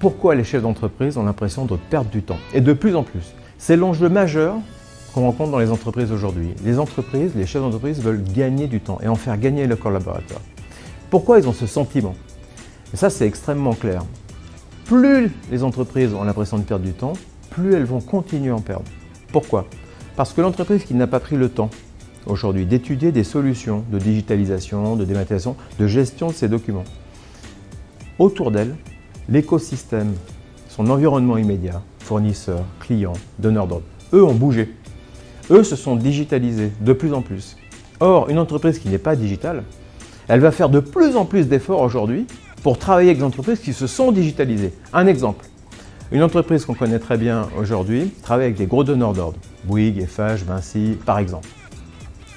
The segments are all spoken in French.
Pourquoi les chefs d'entreprise ont l'impression de perdre du temps? Et de plus en plus. C'est l'enjeu majeur qu'on rencontre dans les entreprises aujourd'hui. Les chefs d'entreprise veulent gagner du temps et en faire gagner leurs collaborateurs. Pourquoi ils ont ce sentiment? Et ça, c'est extrêmement clair. Plus les entreprises ont l'impression de perdre du temps, plus elles vont continuer à en perdre. Pourquoi? Parce que l'entreprise qui n'a pas pris le temps aujourd'hui d'étudier des solutions de digitalisation, de dématérialisation, de gestion de ses documents, autour d'elle, l'écosystème, son environnement immédiat, fournisseurs, clients, donneurs d'ordre, eux ont bougé. Eux se sont digitalisés de plus en plus. Or, une entreprise qui n'est pas digitale, elle va faire de plus en plus d'efforts aujourd'hui pour travailler avec des entreprises qui se sont digitalisées. Un exemple, une entreprise qu'on connaît très bien aujourd'hui travaille avec des gros donneurs d'ordre, Bouygues, Eiffage, Vinci, par exemple.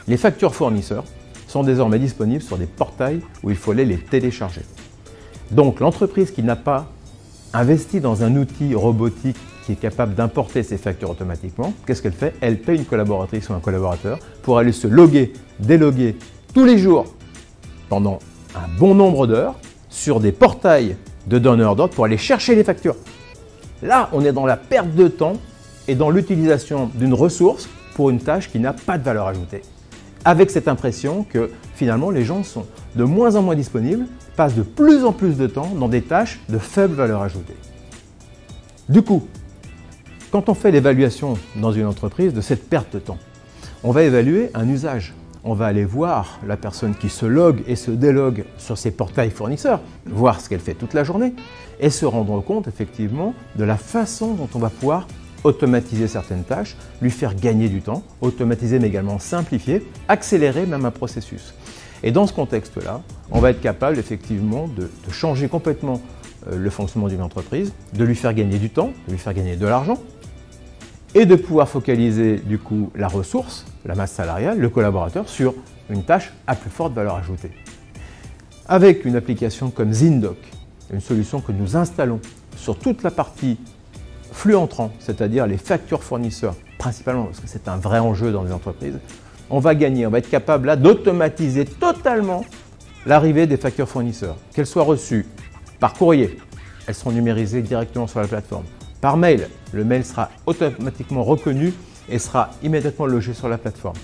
Les factures fournisseurs sont désormais disponibles sur des portails où il faut aller les télécharger. Donc, l'entreprise qui n'a pas investi dans un outil robotique qui est capable d'importer ces factures automatiquement, qu'est-ce qu'elle fait? Elle paye une collaboratrice ou un collaborateur pour aller se loguer, déloguer tous les jours pendant un bon nombre d'heures sur des portails de donneurs d'ordre pour aller chercher les factures. Là, on est dans la perte de temps et dans l'utilisation d'une ressource pour une tâche qui n'a pas de valeur ajoutée. Avec cette impression que finalement les gens sont de moins en moins disponibles, passent de plus en plus de temps dans des tâches de faible valeur ajoutée. Du coup, quand on fait l'évaluation dans une entreprise de cette perte de temps, on va évaluer un usage. On va aller voir la personne qui se logue et se délogue sur ses portails fournisseurs, voir ce qu'elle fait toute la journée et se rendre compte effectivement de la façon dont on va pouvoir automatiser certaines tâches, lui faire gagner du temps, automatiser mais également simplifier, accélérer même un processus. Et dans ce contexte-là, on va être capable effectivement de changer complètement le fonctionnement d'une entreprise, de lui faire gagner du temps, de lui faire gagner de l'argent et de pouvoir focaliser du coup la ressource, la masse salariale, le collaborateur sur une tâche à plus forte valeur ajoutée. Avec une application comme Zindoc, une solution que nous installons sur toute la partie flux entrant, c'est-à-dire les factures fournisseurs, principalement parce que c'est un vrai enjeu dans les entreprises, on va gagner, on va être capable là d'automatiser totalement l'arrivée des factures fournisseurs. Qu'elles soient reçues par courrier, elles seront numérisées directement sur la plateforme. Par mail, le mail sera automatiquement reconnu et sera immédiatement logé sur la plateforme.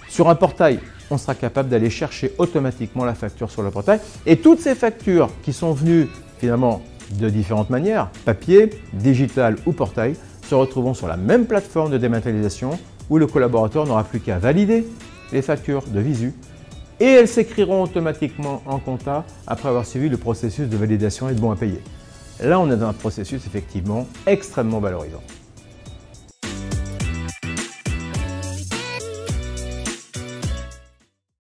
Sur un portail, on sera capable d'aller chercher automatiquement la facture sur le portail. Et toutes ces factures qui sont venues finalement de différentes manières, papier, digital ou portail, se retrouveront sur la même plateforme de dématérialisation où le collaborateur n'aura plus qu'à valider les factures de visu et elles s'écriront automatiquement en compta après avoir suivi le processus de validation et de bon à payer. Là, on est dans un processus effectivement extrêmement valorisant.